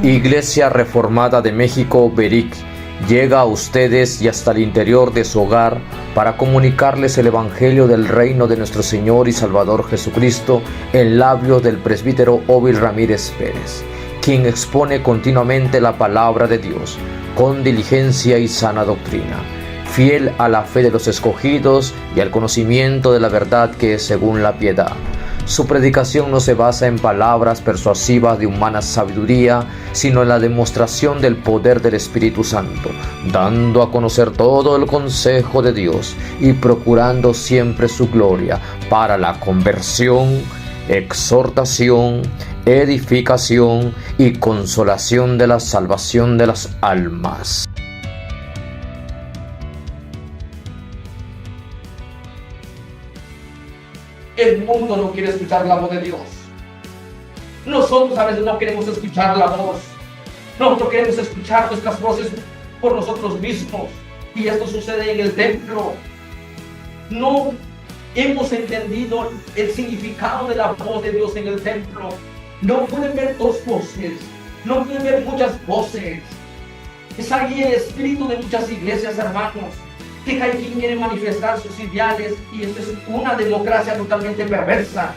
Iglesia Reformada de México, Beric, llega a ustedes y hasta el interior de su hogar para comunicarles el Evangelio del Reino de nuestro Señor y Salvador Jesucristo en labios del presbítero Óbil Ramírez Pérez, quien expone continuamente la palabra de Dios con diligencia y sana doctrina, fiel a la fe de los escogidos y al conocimiento de la verdad que es según la piedad. Su predicación no se basa en palabras persuasivas de humana sabiduría, sino en la demostración del poder del Espíritu Santo, dando a conocer todo el consejo de Dios y procurando siempre su gloria para la conversión, exhortación, edificación y consolación de la salvación de las almas. El mundo no quiere escuchar la voz de Dios. Nosotros a veces no queremos escuchar la voz. Nosotros queremos escuchar nuestras voces por nosotros mismos. Y esto sucede en el templo. No hemos entendido el significado de la voz de Dios en el templo. No pueden ver dos voces. No pueden ver muchas voces. Es ahí el espíritu de muchas iglesias, hermanos, que cada quien quiere manifestar sus ideales, y esto es una democracia totalmente perversa.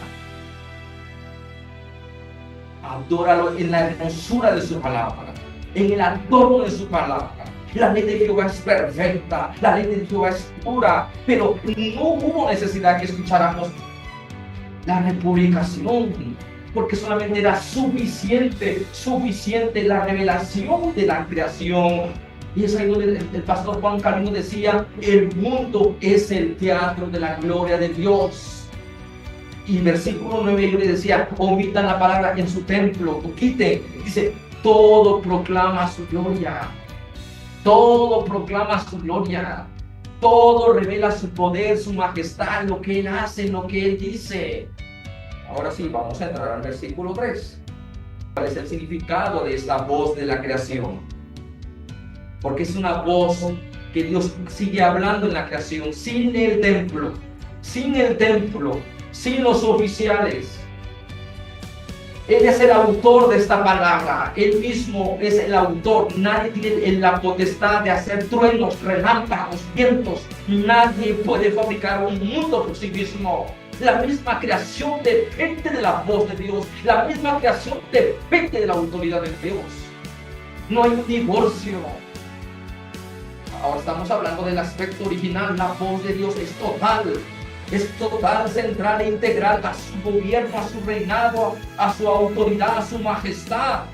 Adóralo en la hermosura de su palabra, en el adorno de su palabra. La ley de Jehová es perfecta, la ley de Jehová es pura, pero no hubo necesidad que escucháramos la republicación, porque solamente era suficiente la revelación de la creación. Y es ahí donde el pastor Juan Calvino decía: el mundo es el teatro de la gloria de Dios. Y en versículo 9 yo le decía: omitan la palabra en su templo, quiten. Dice: todo proclama su gloria, todo proclama su gloria, todo revela su poder, su majestad, lo que Él hace, lo que Él dice. Ahora sí, vamos a entrar al versículo 3. ¿Cuál es el significado de esta voz de la creación? Porque es una voz que Dios sigue hablando en la creación, sin el templo, sin los oficiales. Él es el autor de esta palabra, Él mismo es el autor. Nadie tiene la potestad de hacer truenos, relámpagos, vientos. Nadie puede fabricar un mundo por sí mismo. La misma creación depende de la voz de Dios, la misma creación depende de la autoridad de Dios. No hay un divorcio. Ahora estamos hablando del aspecto original. La voz de Dios es total, central e integral a su gobierno, a su reinado, a su autoridad, a su majestad.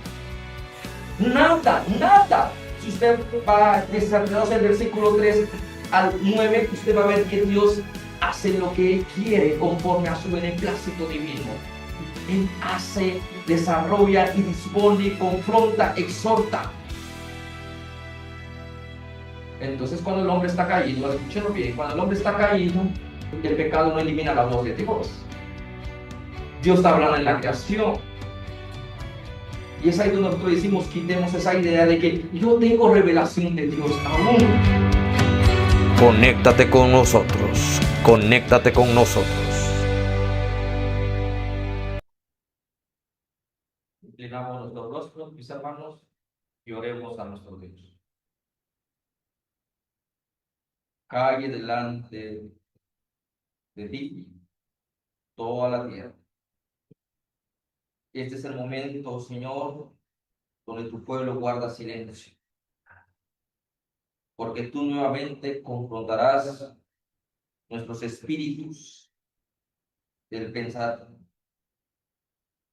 Nada. Si usted va desarrollando el versículo 3 al 9, usted va a ver que Dios hace lo que Él quiere conforme a su beneplácito divino. Él hace, desarrolla y dispone, confronta, exhorta. Entonces, cuando el hombre está caído, escúchenlo bien, cuando el hombre está caído, el pecado no elimina la voz de Dios. Dios está hablando en la creación. Y es ahí donde nosotros decimos: quitemos esa idea de que yo tengo revelación de Dios aún. Conéctate con nosotros, conéctate con nosotros. Inclinamos nuestros rostros, mis hermanos, y oremos a nuestro Dios. Calle delante de ti toda la tierra. Este es el momento, Señor, donde tu pueblo guarda silencio, porque tú nuevamente confrontarás nuestros espíritus del pensar.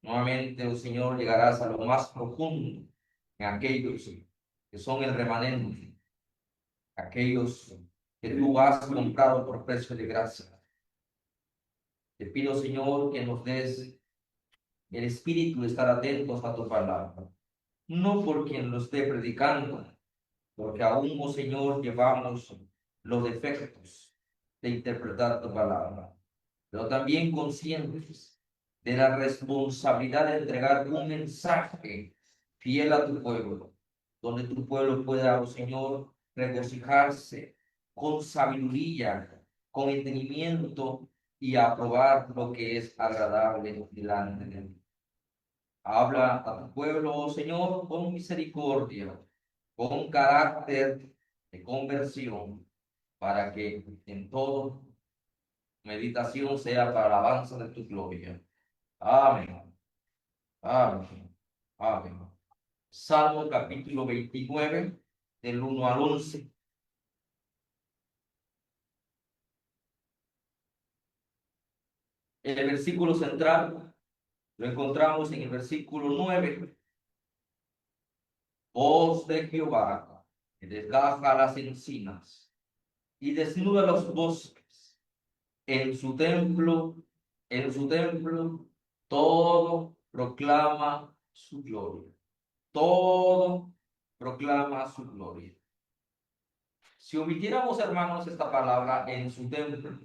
Nuevamente, oh Señor, llegarás a lo más profundo en aquellos que son el remanente, aquellos que tú has comprado por precio de gracia. Te pido, Señor, que nos des el espíritu de estar atentos a tu palabra, no por quien lo esté predicando, porque aún, oh Señor, llevamos los defectos de interpretar tu palabra, pero también conscientes de la responsabilidad de entregar un mensaje fiel a tu pueblo, donde tu pueblo pueda, oh Señor, regocijarse con sabiduría, con entendimiento y aprobar lo que es agradable delante de ti. Habla a tu pueblo, oh Señor, con misericordia, con carácter de conversión, para que en todo meditación sea para alabanza de tu gloria. Amén. Amén. Amén. Salmo capítulo 29, del 1 al 11. El versículo central lo encontramos en el versículo 9. Voz de Jehová, que desgaja las encinas y desnuda los bosques. En su templo, todo proclama su gloria. Todo proclama su gloria. Si omitiéramos, hermanos, esta palabra en su templo,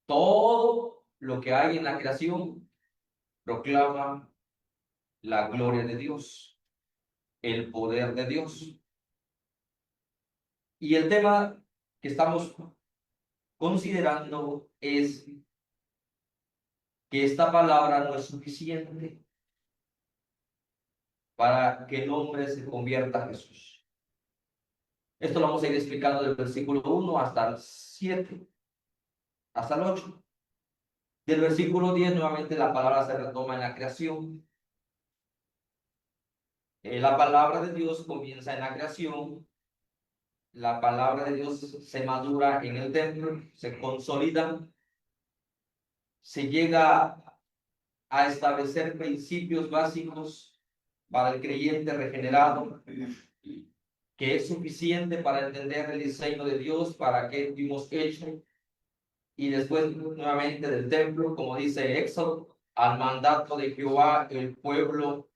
todo lo que hay en la creación proclama la gloria de Dios, el poder de Dios. Y el tema que estamos considerando es que esta palabra no es suficiente para que el hombre se convierta a Jesús. Esto lo vamos a ir explicando del versículo 1 hasta el 7, hasta el 8. Del versículo 10 nuevamente la palabra se retoma en la creación. La palabra de Dios comienza en la creación. La palabra de Dios se madura en el templo, se consolida, se llega a establecer principios básicos para el creyente regenerado, que es suficiente para entender el diseño de Dios, para qué fuimos hechos. Y después nuevamente del templo, como dice Éxodo, al mandato de Jehová el pueblo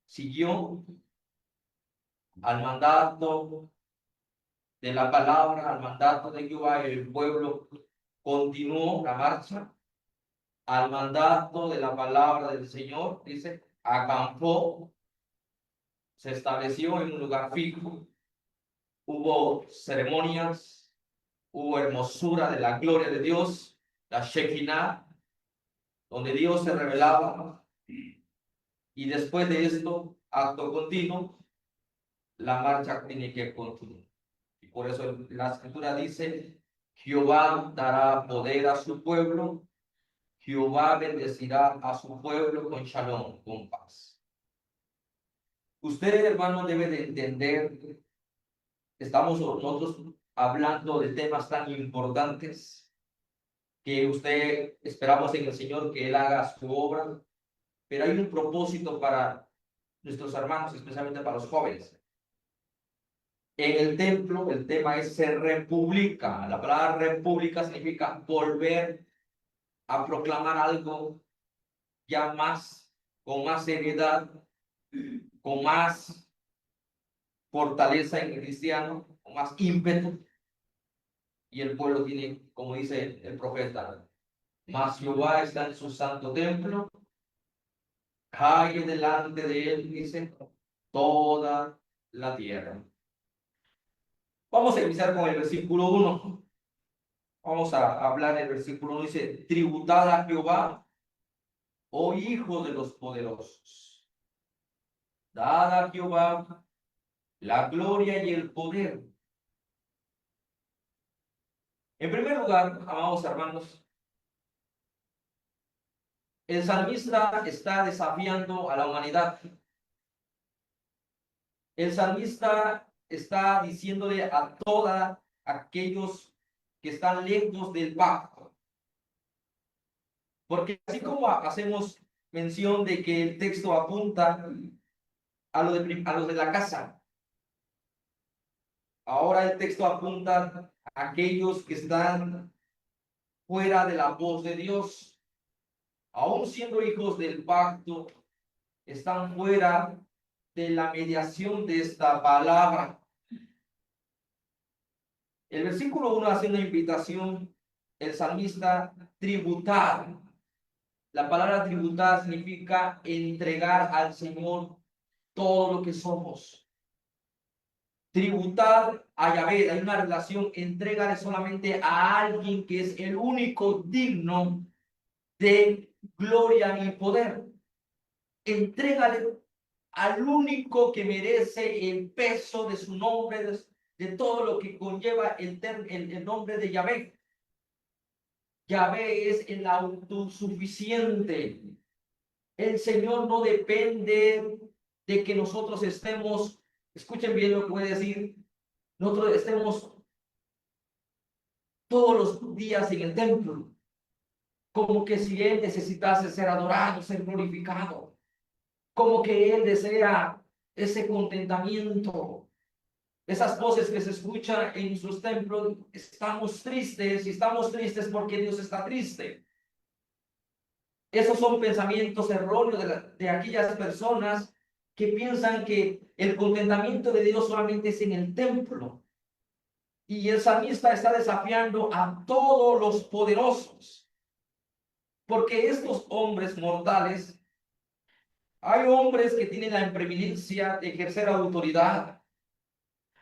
siguió, al mandato de la palabra, al mandato de Jehová el pueblo continuó la marcha, al mandato de la palabra del Señor, dice, acampó, se estableció en un lugar fijo, hubo ceremonias, hubo hermosura de la gloria de Dios, la Shekinah, donde Dios se revelaba. Y después de esto, acto continuo, la marcha tiene que continuar. Y por eso la escritura dice, Jehová dará poder a su pueblo, Jehová bendecirá a su pueblo con shalom, con paz. Usted, hermano, debe de entender, estamos nosotros hablando de temas tan importantes que usted esperamos en el Señor que Él haga su obra, pero hay un propósito para nuestros hermanos, especialmente para los jóvenes. En el templo, el tema es ser república. La palabra república significa volver a proclamar algo ya más, con más seriedad, con más fortaleza en el cristiano, con más ímpetu. Y el pueblo tiene, como dice el profeta, mas Jehová está en su santo templo, calle delante de él, dice, toda la tierra. Vamos a iniciar con el versículo 1. Vamos a hablar del versículo 1. Dice, tributad a Jehová, oh hijos de los poderosos. Dad a Jehová la gloria y el poder. En primer lugar, amados hermanos, el salmista está desafiando a la humanidad. El salmista está diciéndole a todos aquellos que están lejos del pacto. Porque así como hacemos mención de que el texto apunta a los de la casa, ahora el texto apunta a aquellos que están fuera de la voz de Dios, aún siendo hijos del pacto, están fuera de la mediación de esta palabra. El versículo 1 hace una invitación, el salmista, tributar. La palabra tributar significa entregar al Señor todo lo que somos. Tributar a Yahvé, hay una relación, entregarle solamente a alguien que es el único digno de gloria y poder. Entrégale al único que merece el peso de su nombre, de todo lo que conlleva el nombre de Yahvé. Yahvé es el autosuficiente. El Señor no depende de que nosotros estemos, escuchen bien lo que voy a decir, nosotros estemos todos los días en el templo, como que si Él necesitase ser adorado, ser glorificado, como que Él desea ese contentamiento. Esas voces que se escuchan en sus templos, estamos tristes y estamos tristes porque Dios está triste. Esos son pensamientos erróneos de aquellas personas que piensan que el contentamiento de Dios solamente es en el templo. Y el salmista está desafiando a todos los poderosos, porque estos hombres mortales, hay hombres que tienen la preeminencia de ejercer autoridad,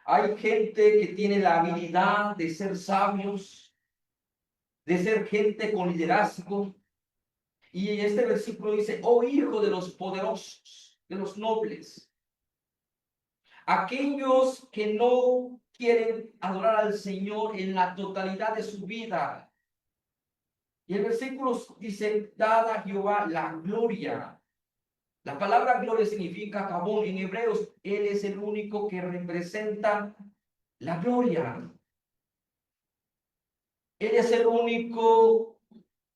hay gente que tiene la habilidad de ser sabios, de ser gente con liderazgo. Y en este versículo dice, oh hijo de los poderosos, de los nobles, aquellos que no quieren adorar al Señor en la totalidad de su vida. Y el versículo dice, dada a Jehová la gloria. La palabra gloria significa kabod en hebreos. Él es el único que representa la gloria. Él es el único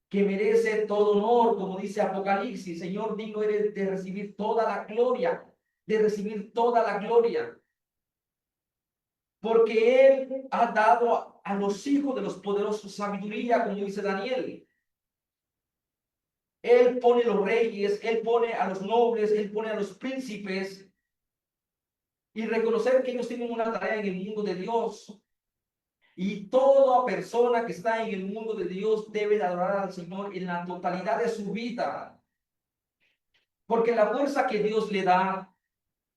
que merece todo honor, como dice Apocalipsis. Señor, digno eres de recibir toda la gloria, de recibir toda la gloria. Porque Él ha dado a los hijos de los poderosos sabiduría, como dice Daniel. Él pone los reyes, Él pone a los nobles, Él pone a los príncipes. Y reconocer que ellos tienen una tarea en el mundo de Dios. Y toda persona que está en el mundo de Dios debe de adorar al Señor en la totalidad de su vida. Porque la fuerza que Dios le da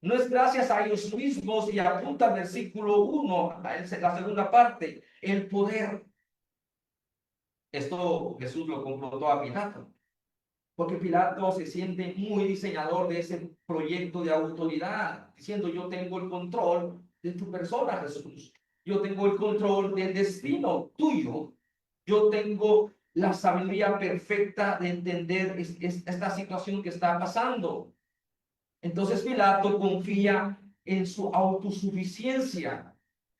no es gracias a ellos mismos, y apunta al versículo 1, la segunda parte, el poder. Esto Jesús lo confrontó a Pilato, porque Pilato se siente muy diseñador de ese proyecto de autoridad, diciendo, yo tengo el control de tu persona, Jesús. Yo tengo el control del destino tuyo. Yo tengo la sabiduría perfecta de entender esta situación que está pasando. Entonces Pilato confía en su autosuficiencia,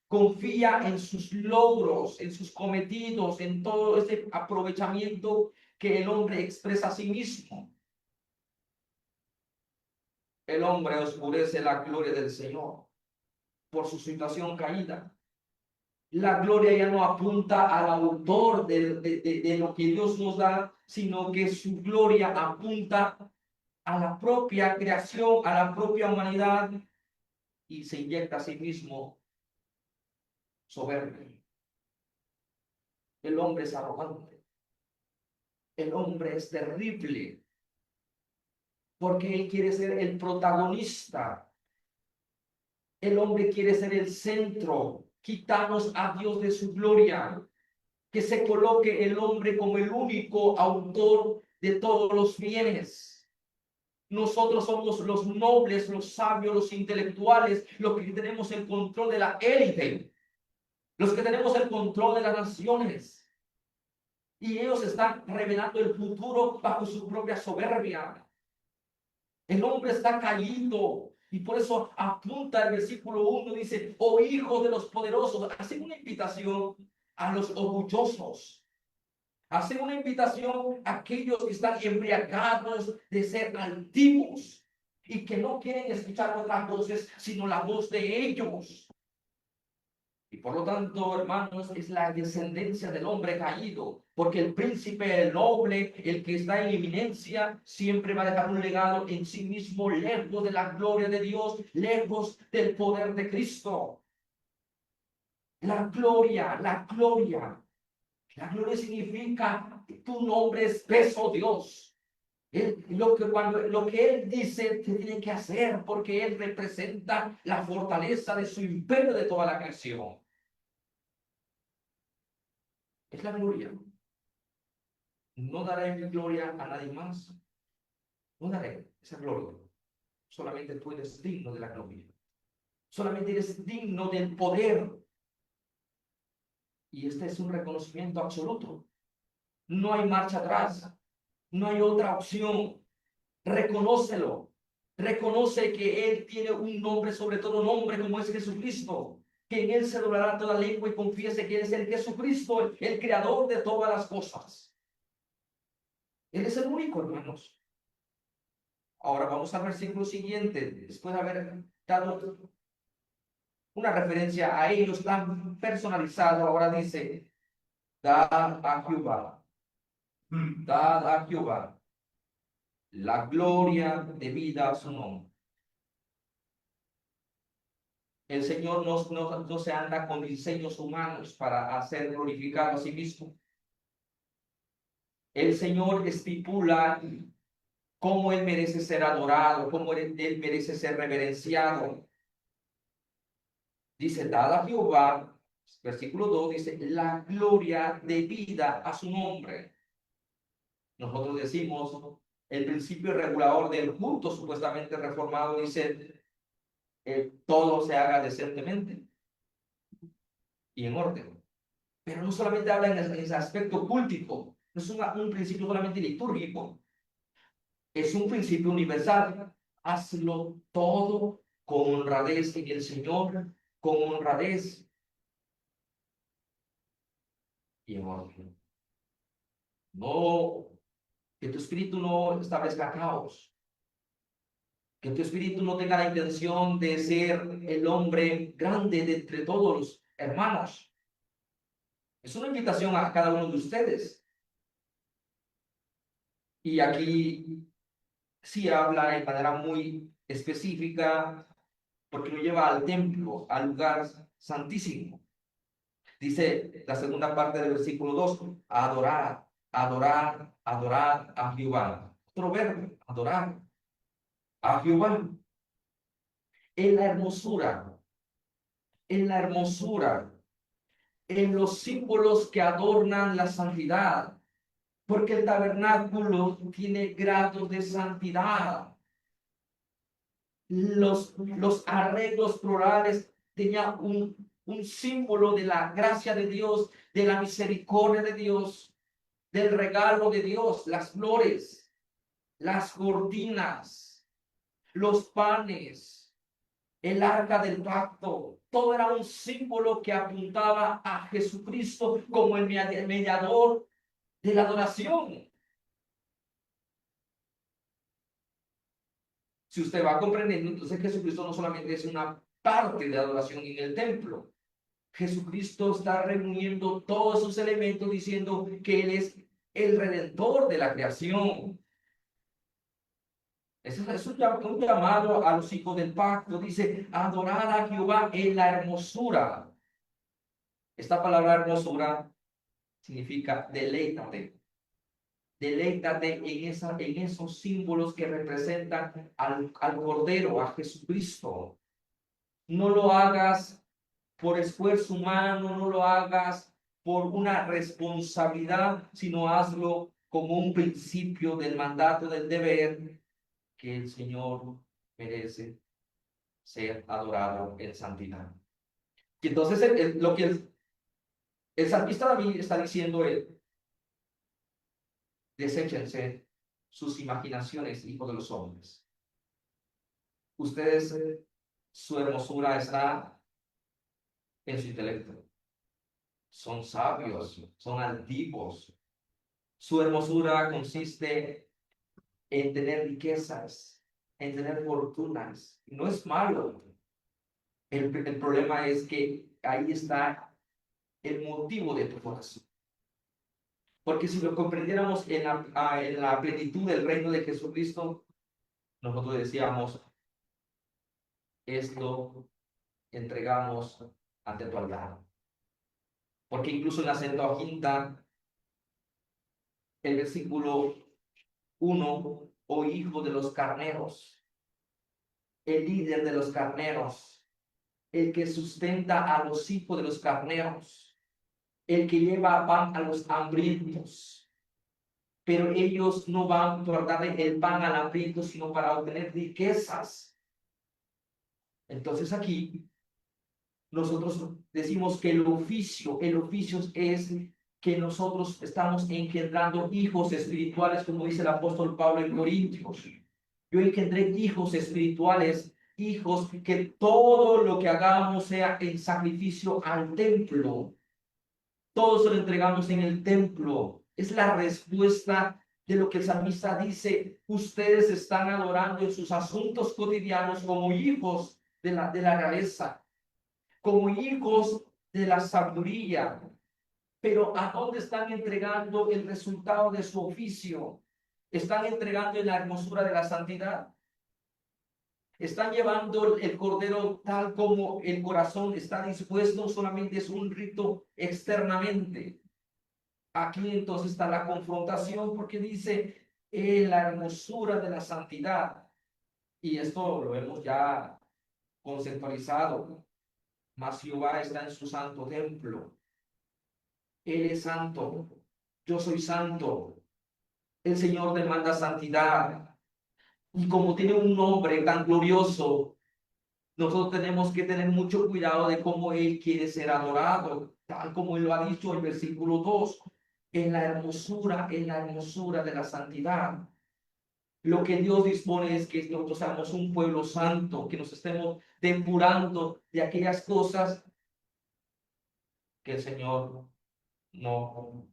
confía en sus logros, en sus cometidos, en todo ese aprovechamiento que el hombre expresa a sí mismo. El hombre oscurece la gloria del Señor por su situación caída. La gloria ya no apunta al autor de lo que Dios nos da, sino que su gloria apunta a la propia creación, a la propia humanidad, y se inyecta a sí mismo soberbia. El hombre es arrogante. El hombre es terrible, porque él quiere ser el protagonista. El hombre quiere ser el centro, quitarnos a Dios de su gloria, que se coloque el hombre como el único autor de todos los bienes. Nosotros somos los nobles, los sabios, los intelectuales, los que tenemos el control de la élite, los que tenemos el control de las naciones. Y ellos están revelando el futuro bajo su propia soberbia. El hombre está caído, y por eso apunta el versículo 1, dice, oh hijos de los poderosos. Hace una invitación a los orgullosos. Hace una invitación a aquellos que están embriagados de ser altivos y que no quieren escuchar otras voces, sino la voz de ellos. Y por lo tanto, hermanos, es la descendencia del hombre caído, porque el príncipe, el noble, el que está en eminencia, siempre va a dejar un legado en sí mismo, lejos de la gloria de Dios, lejos del poder de Cristo. La gloria, la gloria. La gloria significa que tu nombre es peso, Dios. Lo que Él dice, te tiene que hacer, porque Él representa la fortaleza de su imperio de toda la creación. Es la gloria. no daré mi gloria a nadie más. No daré esa gloria. Solamente tú eres digno de la gloria. Solamente eres digno del poder. Y este es un reconocimiento absoluto. No hay marcha atrás. No hay otra opción. Reconócelo. Reconoce que Él tiene un nombre sobre todo nombre, como es Jesucristo. Que en Él se doblará toda lengua y confiese que Él es el Jesucristo, el creador de todas las cosas. Él es el único, hermanos. Ahora vamos al versículo siguiente. Después de haber dado una referencia a ellos tan personalizado, ahora dice, dad a Jehová, dad a Jehová la gloria debida a su nombre. El Señor no se anda con diseños humanos para hacer glorificado a sí mismo. El Señor estipula cómo Él merece ser adorado, cómo Él merece ser reverenciado. Dice, dad a Jehová, versículo 2 dice, la gloria debida a su nombre. Nosotros decimos, el principio regulador del culto supuestamente reformado dice, todo se haga decentemente y en orden. Pero no solamente habla en ese aspecto cultico, no es un principio solamente litúrgico, es un principio universal. Hazlo todo con honradez en el Señor, con honradez y en orden. No, que tu espíritu no establezca caos, que tu espíritu no tenga la intención de ser el hombre grande de entre todos los hermanos. Es una invitación a cada uno de ustedes. Y aquí sí habla de manera muy específica, porque lo lleva al templo, al lugar santísimo. Dice la segunda parte del versículo 2, adorar, adorar, adorar a Jehová. Otro verbo, adorar a Jehová. En la hermosura, en la hermosura, en los símbolos que adornan la santidad, porque el tabernáculo tiene grados de santidad. Los arreglos florales tenían un símbolo de la gracia de Dios, de la misericordia de Dios, del regalo de Dios, las flores, las cortinas, los panes, el arca del pacto. Todo era un símbolo que apuntaba a Jesucristo como el mediador de la adoración. Si usted va comprendiendo, entonces Jesucristo no solamente es una parte de adoración en el templo. Jesucristo está reuniendo todos esos elementos diciendo que Él es el redentor de la creación. Es un llamado a los hijos del pacto. Dice, adorar a Jehová en la hermosura. Esta palabra hermosura significa deleítate. Deleítate en esos símbolos que representan al Cordero, a Jesucristo. No lo hagas por esfuerzo humano, no lo hagas por una responsabilidad, sino hazlo como un principio del mandato del deber que el Señor merece ser adorado en santidad. Y entonces lo que el salmista David está diciendo es, deséchense sus imaginaciones, hijos de los hombres. Ustedes, su hermosura está en su intelecto. Son sabios, son altivos. Su hermosura consiste en tener riquezas, en tener fortunas. No es malo. El problema es que ahí está el motivo de tu corazón. Porque si lo comprendiéramos en la plenitud del reino de Jesucristo, nosotros decíamos, esto entregamos ante tu altar. Porque incluso en la Septuaginta, el versículo 1, o hijo de los carneros, el líder de los carneros, el que sustenta a los hijos de los carneros, el que lleva pan a los hambrientos. pero ellos no van por darle el pan al hambriento, sino para obtener riquezas. Entonces aquí nosotros decimos que el oficio es que nosotros estamos engendrando hijos espirituales, como dice el apóstol Pablo en Corintios. Yo engendré hijos espirituales, hijos que todo lo que hagamos sea en sacrificio al templo. Todo se lo entregamos en el templo. Es la respuesta de lo que el salmista dice. Ustedes están adorando en sus asuntos cotidianos como hijos de la realeza, como hijos de la sabiduría. Pero ¿a dónde están entregando el resultado de su oficio? ¿Están entregando en la hermosura de la santidad? ¿Están llevando el cordero tal como el corazón está dispuesto? Solamente es un rito externamente. Aquí entonces está la confrontación, porque dice la hermosura de la santidad. Y esto lo hemos ya conceptualizado. Mas Jehová está en su santo templo. Él es santo. Yo soy santo. El Señor demanda santidad. Y como tiene un nombre tan glorioso, nosotros tenemos que tener mucho cuidado de cómo Él quiere ser adorado, tal como Él lo ha dicho en el versículo 2, en la hermosura de la santidad. Lo que Dios dispone es que nosotros seamos un pueblo santo, que nos estemos depurando de aquellas cosas que el Señor no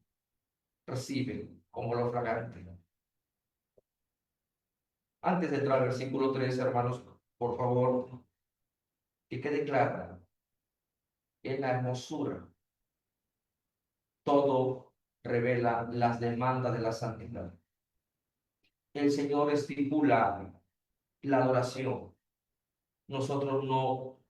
recibe como lo flagrante. Antes de entrar al versículo 3, hermanos, por favor, que quede clara, en la hermosura todo revela las demandas de la santidad. El Señor estipula la adoración. Nosotros no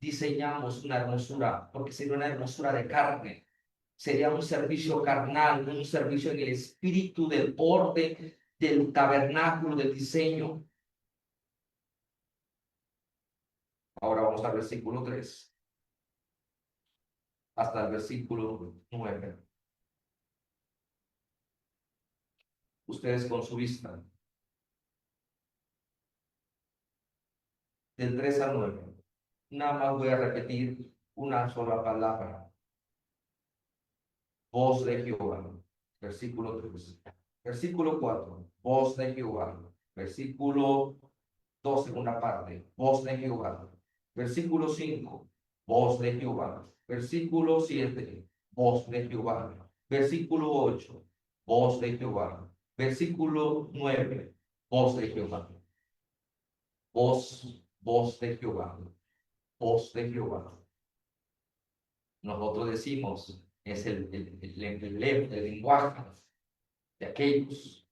diseñamos una hermosura, porque sería una hermosura de carne. Sería un servicio carnal, un servicio en el espíritu del orden, del tabernáculo, del diseño. Ahora vamos al versículo 3, hasta el versículo 9. Ustedes con su vista, del 3 al 9. Nada más voy a repetir una sola palabra. Voz de Jehová. Versículo 3. Versículo 4. Voz de Jehová. Versículo 2, segunda parte. Voz de Jehová. Versículo 5. Voz de Jehová. Versículo 7. Voz de Jehová. Versículo 8. Voz de Jehová. Versículo 9. Voz de Jehová. Voz de Jehová. Voz de Jehová. Nosotros decimos, es el lenguaje de aquellos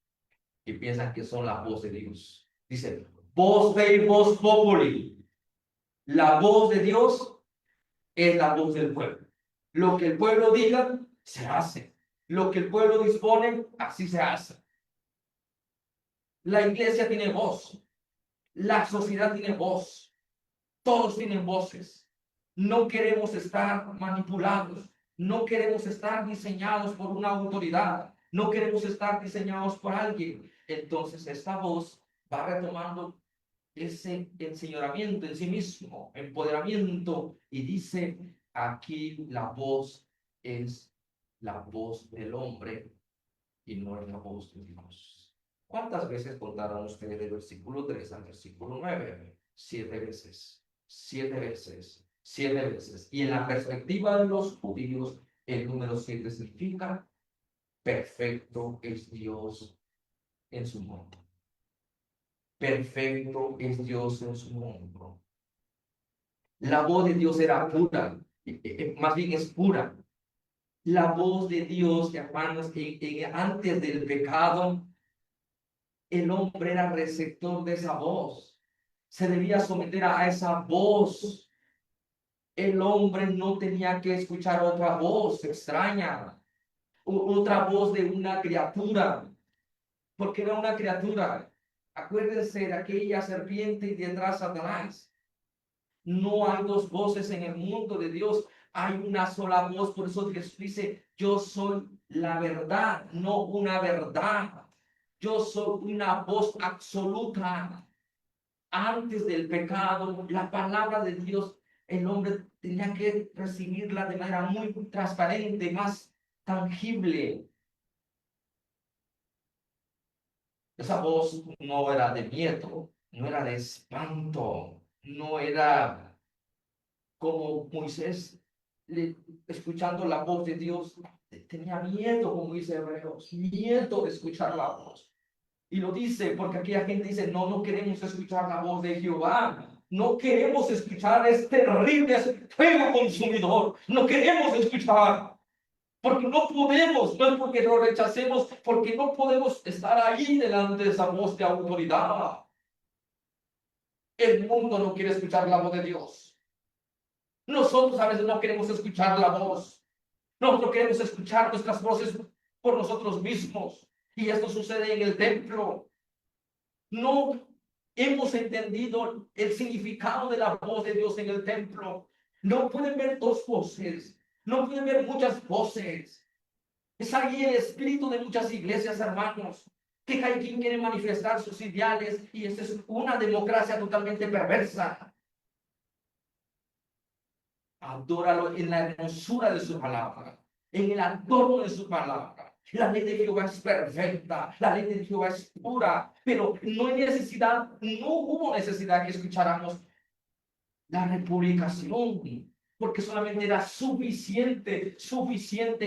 que piensan que son la voz de Dios. Dice, voz Dei, voz populi. La voz de Dios es la voz del pueblo. Lo que el pueblo diga, se hace. Lo que el pueblo dispone, así se hace. La iglesia tiene voz. La sociedad tiene voz. Todos tienen voces. No queremos estar manipulados. No queremos estar diseñados por una autoridad. No queremos estar diseñados por alguien. Entonces esta voz va retomando ese enseñoramiento en sí mismo, empoderamiento, y dice aquí la voz es la voz del hombre y no es la voz de Dios. ¿Cuántas veces contaron ustedes del versículo 3 al versículo 9? 7 veces, 7 veces, 7 veces. Y en la perspectiva de los judíos, el número 7 significa perfecto es Dios en su mundo. Perfecto es Dios en su mundo. La voz de Dios era pura, más bien es pura. La voz de Dios, hermanos, antes del pecado, el hombre era receptor de esa voz. Se debía someter a esa voz. El hombre no tenía que escuchar otra voz extraña, otra voz de una criatura, porque era una criatura. Acuérdense de aquella serpiente y detrás Satanás. No hay dos voces en el mundo de Dios. hay una sola voz. Por eso Jesús dice, yo soy la verdad, no una verdad. Yo soy una voz absoluta. Antes del pecado, la palabra de Dios, el hombre tenía que recibirla de manera muy transparente, más tangible. Esa voz no era de miedo, no era de espanto, no era como Moisés, escuchando la voz de Dios, tenía miedo, como dice Hebreos, miedo de escuchar la voz. Y lo dice porque aquella gente dice, no, no queremos escuchar la voz de Jehová. No queremos escuchar este terrible fuego consumidor. No queremos escuchar. Porque no podemos, no es porque lo rechacemos, porque no podemos estar ahí delante de esa voz de autoridad. El mundo no quiere escuchar la voz de Dios. Nosotros a veces no queremos escuchar la voz. Nosotros queremos escuchar nuestras voces por nosotros mismos. Y esto sucede en el templo. No hemos entendido el significado de la voz de Dios en el templo. No pueden ver dos voces. No pueden ver muchas voces. Es ahí el espíritu de muchas iglesias, hermanos, que cada quien quiere manifestar sus ideales y esta es una democracia totalmente perversa. Adóralo en la hermosura de su palabra, en el adorno de su palabra. La ley de Jehová es perfecta, la ley de Jehová es pura, pero no hay necesidad, no hubo necesidad que escucháramos la republicación, porque solamente era suficiente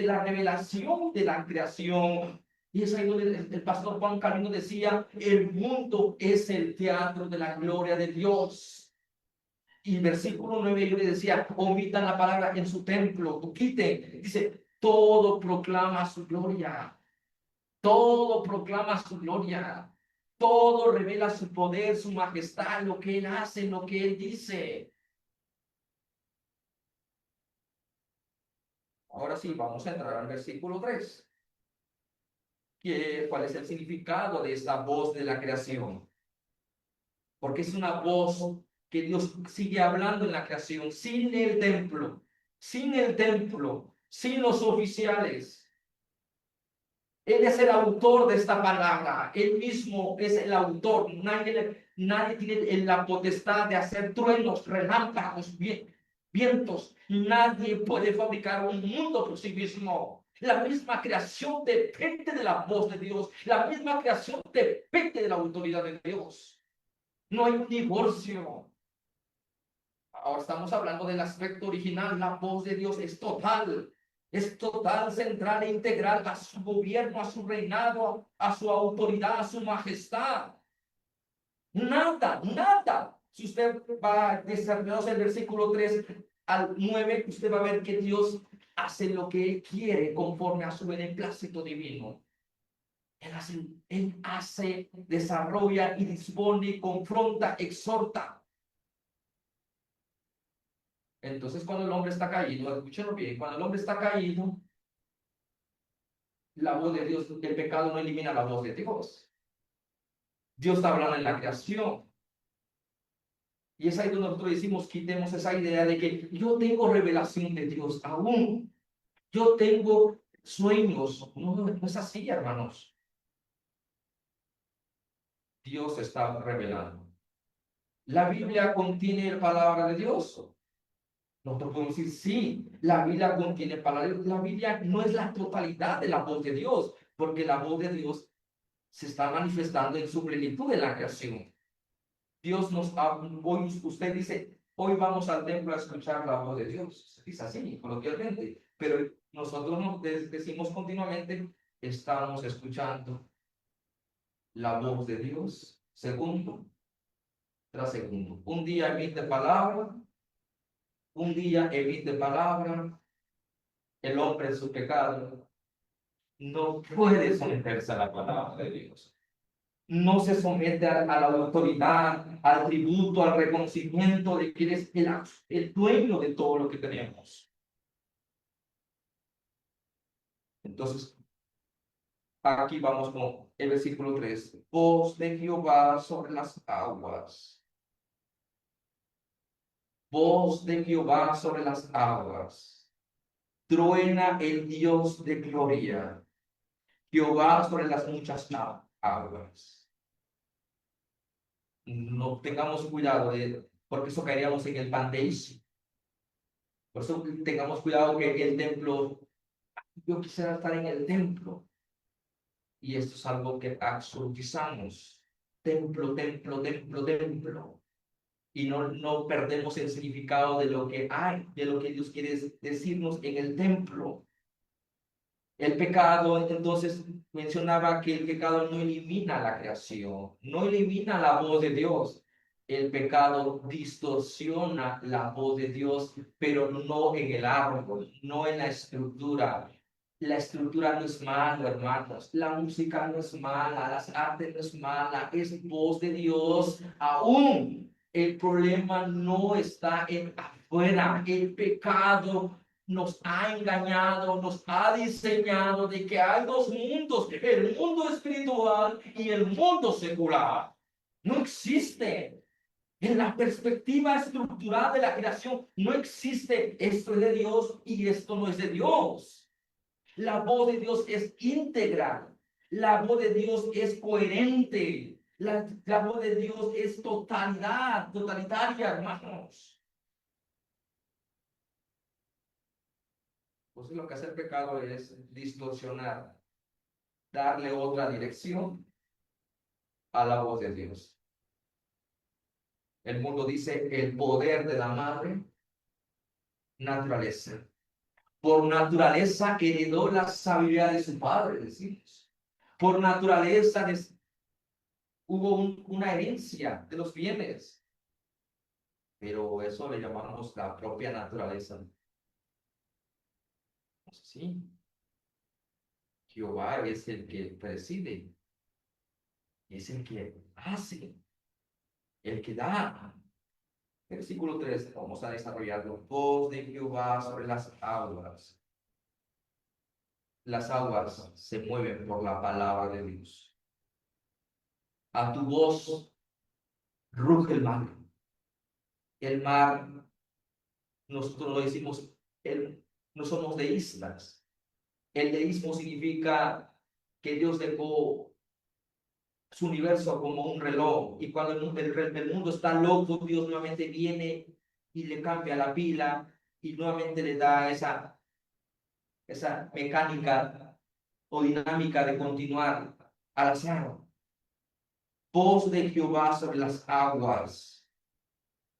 la revelación de la creación. Y es ahí donde el pastor Juan Calvino decía, el mundo es el teatro de la gloria de Dios. Y el versículo 9 yo le decía, omitan la palabra en su templo, quiten, dice, todo proclama su gloria, todo proclama su gloria, todo revela su poder, su majestad, lo que él hace, lo que él dice. Ahora sí, vamos a entrar al versículo 3. ¿Cuál es el significado de esta voz de la creación? Porque es una voz que Dios sigue hablando en la creación, sin el templo, sin los oficiales. Él es el autor de esta palabra, él mismo es el autor. Nadie tiene la potestad de hacer truenos, relámpagos, vientos. Nadie puede fabricar un mundo por sí mismo. La misma creación depende de la voz de Dios. La misma creación depende de la autoridad de Dios. No hay un divorcio. Ahora estamos hablando del aspecto original. La voz de Dios es total, central e integral a su gobierno, a su reinado, a su autoridad, a su majestad. Nada. Si usted va desarrollando el versículo 3 al 9, usted va a ver que Dios hace lo que Él quiere conforme a su beneplácito divino. Él hace, desarrolla y dispone, confronta, exhorta. Entonces, cuando el hombre está caído, escúchenlo bien, cuando el hombre está caído, la voz de Dios, el pecado no elimina la voz de Dios. Dios está hablando en la creación. Y es ahí donde nosotros decimos, quitemos esa idea de que yo tengo revelación de Dios aún. Yo tengo sueños. No es así, hermanos. Dios está revelando. La Biblia contiene la palabra de Dios. Nosotros podemos decir, sí, la Biblia contiene palabras. La Biblia no es la totalidad de la voz de Dios, porque la voz de Dios se está manifestando en su plenitud en la creación. Dios nos hoy usted dice, hoy vamos al templo a escuchar la voz de Dios. Es así, coloquialmente. Pero nosotros nos decimos continuamente, estamos escuchando la voz de Dios, segundo tras segundo. Un día emite palabra, un día emite palabra, el hombre en su pecado no puede someterse a la palabra de Dios. No se somete a la autoridad, al tributo, al reconocimiento de que es el dueño de todo lo que tenemos. Entonces, aquí vamos con el versículo 3. Voz de Jehová sobre las aguas. voz de Jehová sobre las aguas. Truena el Dios de gloria. Jehová sobre las muchas aguas. No tengamos cuidado porque eso caeríamos en el panteísmo. Por eso tengamos cuidado que el templo, yo quisiera estar en el templo. Y esto es algo que absolutizamos. Templo, templo, templo, templo. Y no perdemos el significado de lo que hay, de lo que Dios quiere decirnos en el templo. El pecado, entonces, mencionaba que el pecado no elimina la creación, no elimina la voz de Dios. El pecado distorsiona la voz de Dios, pero no en el árbol, no en la estructura. La estructura no es mala, hermanos. La música no es mala, las artes no es mala, es voz de Dios aún. El problema no está en afuera. El pecado nos ha engañado, nos ha diseñado de que hay dos mundos, el mundo espiritual y el mundo secular. No existe. En la perspectiva estructural de la creación, no existe esto es de Dios y esto no es de Dios. La voz de Dios es íntegra. La voz de Dios es coherente. La voz de Dios es totalitaria, hermanos. Pues lo que hace el pecado es distorsionar, darle otra dirección a la voz de Dios. El mundo dice el poder de la madre naturaleza. Por naturaleza heredó la sabiduría de su padre, decimos. Por naturaleza hubo una herencia de los bienes. Pero eso le llamamos la propia naturaleza. Sí. Jehová es el que preside. Es el que hace. El que da. Versículo 3, vamos a desarrollarlo. Voz de Jehová sobre las aguas. Las aguas se mueven por la palabra de Dios. A tu voz ruge el mar. El mar, nosotros lo decimos, no somos de islas. El deísmo significa que Dios dejó su universo como un reloj, y cuando el mundo está loco, Dios nuevamente viene y le cambia la pila y nuevamente le da esa mecánica o dinámica de continuar al azar. Voz de Jehová sobre las aguas.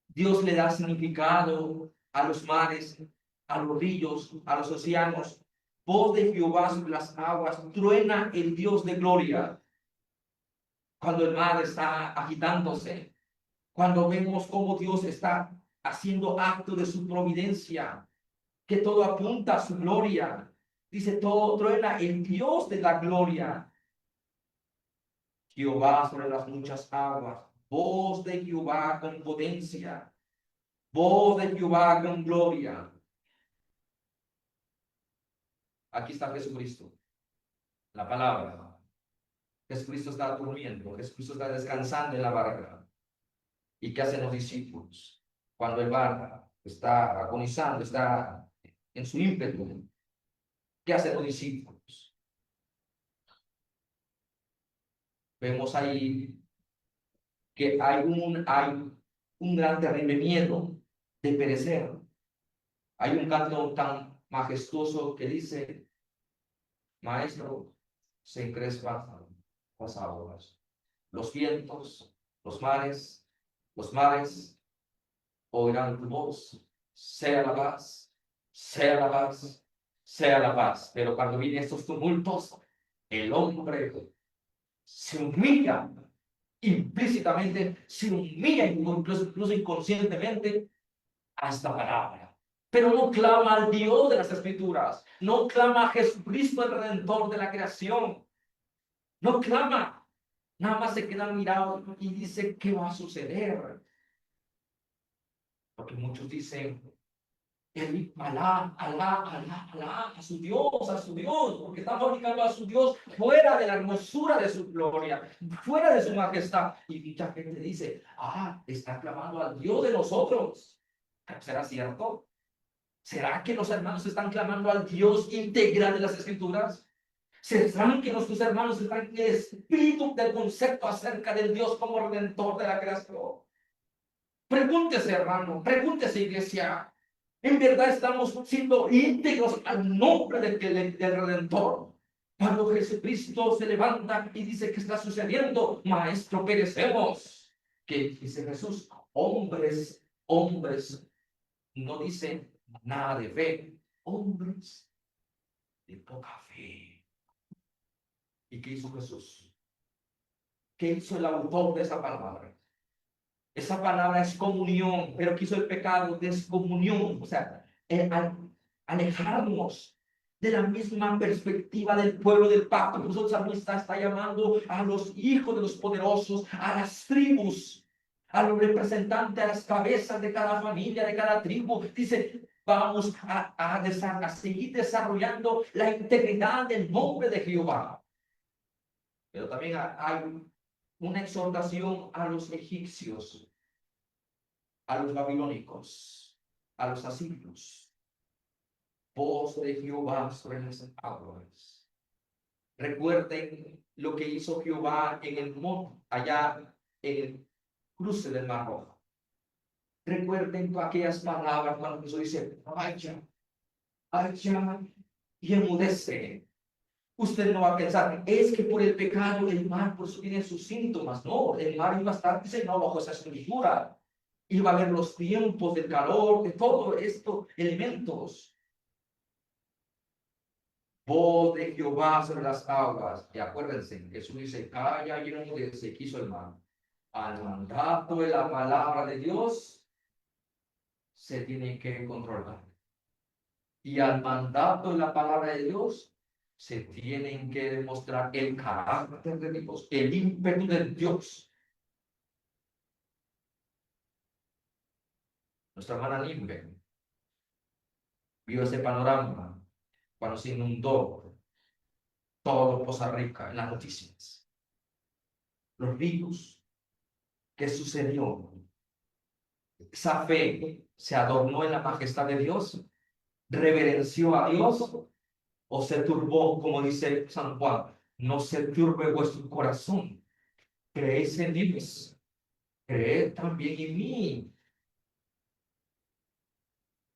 Dios le da significado a los mares, a los ríos, a los océanos. Voz de Jehová sobre las aguas. Truena el Dios de gloria. Cuando el mar está agitándose, cuando vemos cómo Dios está haciendo acto de su providencia, que todo apunta a su gloria. Dice, todo truena el Dios de la gloria. Jehová sobre las muchas aguas, voz de Jehová con potencia, voz de Jehová con gloria. Aquí está Jesucristo, la palabra. Jesucristo está durmiendo, Jesucristo está descansando en la barca. ¿Y qué hacen los discípulos? Cuando el barco está agonizando, está en su ímpetu, ¿qué hacen los discípulos? Vemos ahí que hay un gran terrible miedo de perecer. Hay un canto tan majestuoso que dice, Maestro, se encrespan las aguas, los vientos, los mares oirán tu voz, sea la paz, sea la paz, sea la paz. Pero cuando vienen estos tumultos, el hombre se humilla implícitamente, se humilla incluso inconscientemente a esta palabra. Pero no clama al Dios de las Escrituras, no clama a Jesucristo, el Redentor de la creación, no clama, nada más se queda mirado y dice, ¿qué va a suceder? Porque muchos dicen, Alá, a su Dios, porque está fabricando a su Dios fuera de la hermosura de su gloria, fuera de su majestad. Y mucha gente dice, está clamando al Dios de nosotros. ¿Será cierto? ¿Será que los hermanos están clamando al Dios integral de las Escrituras? ¿Será que nuestros hermanos están en el espíritu del concepto acerca del Dios como redentor de la creación? Pregúntese, hermano, pregúntese, iglesia. ¿En verdad estamos siendo íntegros al nombre del Redentor? Cuando Jesucristo se levanta y dice que está sucediendo, maestro, perecemos. ¿Qué dice Jesús? Hombres, no dice nada de fe, hombres de poca fe. ¿Y qué hizo Jesús? ¿Qué hizo el autor de esa palabra? Esa palabra es comunión, pero ¿qué hizo el pecado? Descomunión, o sea, alejarnos de la misma perspectiva del pueblo del pacto. Por eso el salmista está llamando a los hijos de los poderosos, a las tribus, a los representantes, a las cabezas de cada familia, de cada tribu. Dice, vamos a seguir desarrollando la integridad del nombre de Jehová. Pero también hay una exhortación a los egipcios, a los babilónicos, a los asirios. Voz de Jehová sobre las aguas. Recuerden lo que hizo Jehová en el monte, allá en el cruce del Mar Rojo. Recuerden aquellas palabras cuando Jesús dice, vaya, y enmudece. Usted no va a pensar, es que por el pecado el mar por eso tiene sus síntomas. No, el mar iba a estar diseñado bajo esa estructura. Iba a haber los tiempos del calor, de todo esto, elementos. Voz de Jehová sobre las aguas. Y acuérdense, Jesús dice, calla y enmudece, quiso el mar. Al mandato de la palabra de Dios, se tiene que controlar. Y al mandato de la palabra de Dios, se tienen que demostrar el carácter de Dios, el ímpetu de Dios. Nuestra hermana Limbe vio ese panorama cuando se inundó todo Poza Rica en las noticias. Los ríos, ¿qué sucedió? Esa fe se adornó en la majestad de Dios, reverenció a Dios, o se turbó, como dice San Juan, no se turbe vuestro corazón. Creéis en Dios, creed también en mí.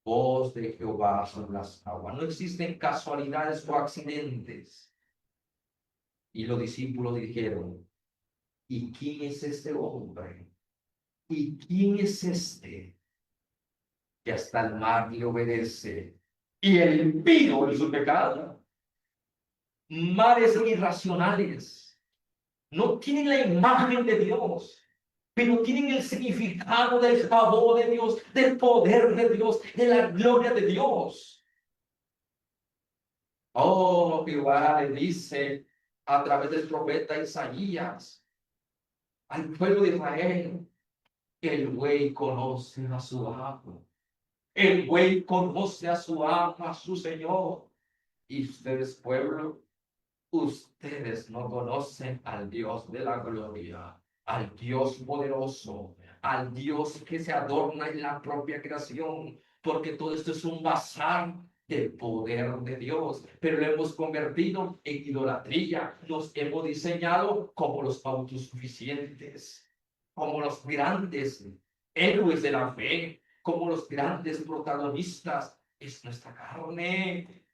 Voz de Jehová sobre las aguas. No existen casualidades o accidentes. Y los discípulos dijeron, ¿y quién es este hombre? ¿Y quién es este que hasta el mar le obedece? Y el impío en su pecado. Mares irracionales. No tienen la imagen de Dios, pero tienen el significado del favor de Dios, del poder de Dios, de la gloria de Dios. Oh, Jehová le dice a través del profeta Isaías al pueblo de Israel, el buey conoce a su amo, el buey conoce a su amo, a su Señor, y ustedes, pueblo, ustedes no conocen al Dios de la gloria, al Dios poderoso, al Dios que se adorna en la propia creación, porque todo esto es un bazar del poder de Dios, pero lo hemos convertido en idolatría. Nos hemos diseñado como los autosuficientes, como los grandes héroes de la fe, como los grandes protagonistas. Es nuestra carne.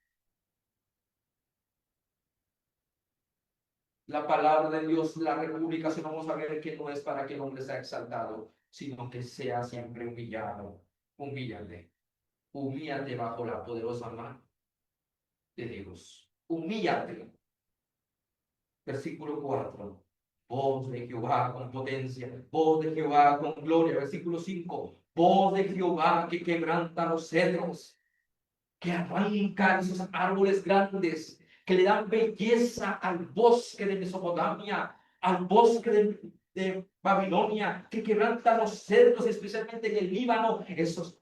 La palabra de Dios, la república, si vamos a ver que no es para que el hombre sea exaltado, sino que sea siempre humillado. Humíllate. Humíllate bajo la poderosa mano de Dios. Humíllate. Versículo 4. Voz de Jehová con potencia. Voz de Jehová con gloria. Versículo 5. Voz de Jehová que quebranta los cedros, que arranca esos árboles grandes, que le dan belleza al bosque de Mesopotamia, al bosque de Babilonia, que quebranta los cedros, especialmente en el Líbano, esos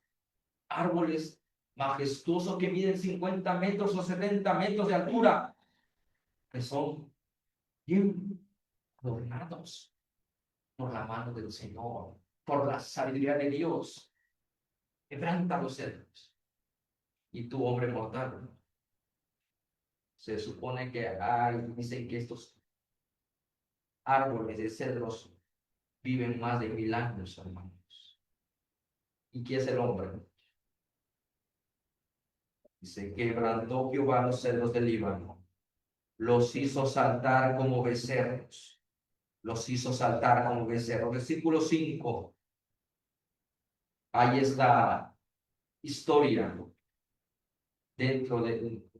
árboles majestuosos que miden 50 metros o 70 metros de altura, que son bien adornados por la mano del Señor, por la sabiduría de Dios. quebranta los cedros. Y tú, hombre mortal, se supone que dicen que estos árboles de cedros viven más de 1000 años, hermanos. ¿Y qué es el hombre? Dice, quebrantó Jehová los cedros del Líbano, los hizo saltar como becerros, los hizo saltar como becerros. Versículo 5, hay esta historia dentro del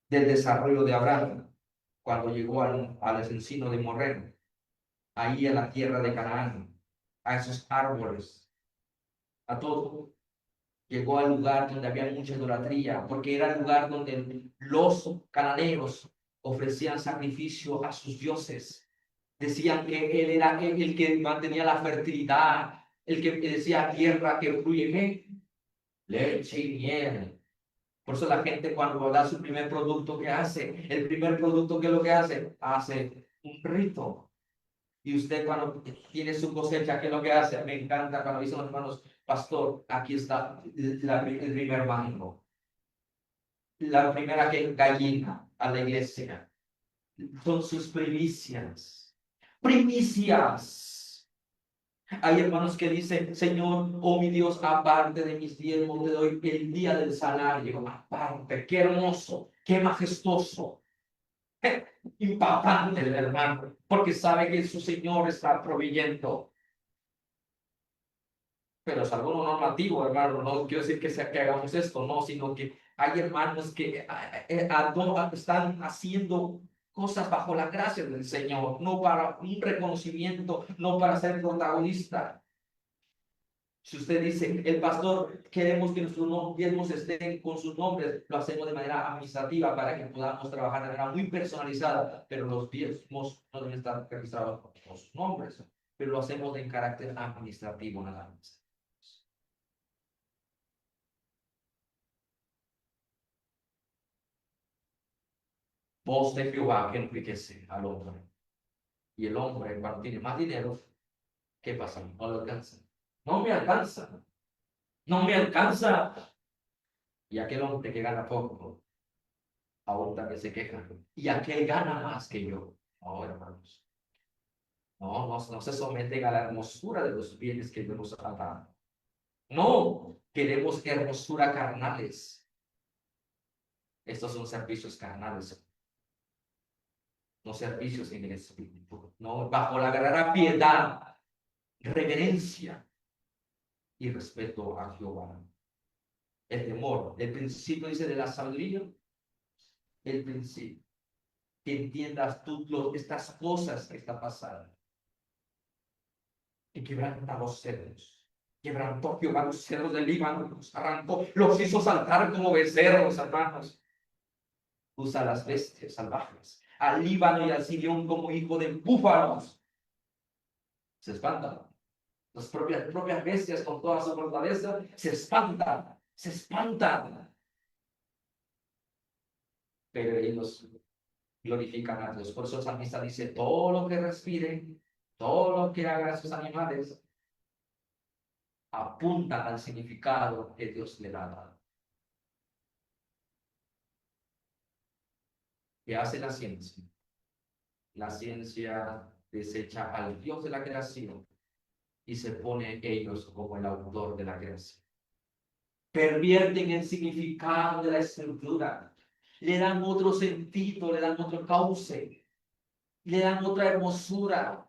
desarrollo de Abraham, cuando llegó al encino de Moreno, ahí a la tierra de Canaán, a esos árboles, a todo. Llegó al lugar donde había mucha idolatría, porque era el lugar donde los cananeos ofrecían sacrificio a sus dioses. Decían que él era el que mantenía la fertilidad, el que decía tierra que fluye leche y miel. Por eso la gente cuando da su primer producto, ¿qué hace? El primer producto, ¿qué es lo que hace? Hace un rito. Y usted cuando tiene su cosecha, ¿qué es lo que hace? Me encanta cuando dicen los hermanos, pastor, aquí está el primer mango. La primera gallina a la iglesia. Son sus primicias. Primicias. Hay hermanos que dicen, Señor, oh mi Dios, aparte de mis diezmos, te doy el día del salario, aparte. Qué hermoso, qué majestuoso, qué impactante el hermano, porque sabe que su Señor está proveyendo. Pero es algo normativo, hermano, no quiero decir que hagamos esto, no, sino que hay hermanos que están haciendo cosas bajo la gracia del Señor, no para un reconocimiento, no para ser protagonista. Si usted dice, el pastor, queremos que nuestros diezmos estén con sus nombres, lo hacemos de manera administrativa para que podamos trabajar de manera muy personalizada, pero los diezmos no deben estar registrados con sus nombres, pero lo hacemos en carácter administrativo nada más. Voz de Jehová que enriquece al hombre. Y el hombre, cuando tiene más dinero, ¿qué pasa? No le alcanza. No me alcanza. No me alcanza. Y aquel hombre que gana poco, aún también se queja. Y aquel gana más que yo. No, hermanos. No se someten a la hermosura de los bienes que Dios nos ha dado. No, queremos hermosura carnales. Estos son servicios carnales. No servicios en el espíritu. No, bajo la verdadera piedad, reverencia y respeto a Jehová. El temor, el principio dice de la sabiduría, el principio. Que entiendas tú estas cosas que están pasando. Y quebranta los cedros. Quebrantó Jehová los cedros del Líbano, los arrancó, los hizo saltar como becerros, hermanos. Usa las bestias salvajes, al Líbano y al Sirión como hijo de búfalos. Se espantan. Las propias bestias con toda su fortaleza se espantan, se espantan. Pero ellos glorifican a Dios. Por eso el salmista dice, todo lo que respiren, todo lo que hagan esos animales, apuntan al significado que Dios le da dado. ¿Qué hace la ciencia? La ciencia desecha al Dios de la creación y se pone ellos como el autor de la creación. Pervierten el significado de la escritura, le dan otro sentido, le dan otro cauce, le dan otra hermosura,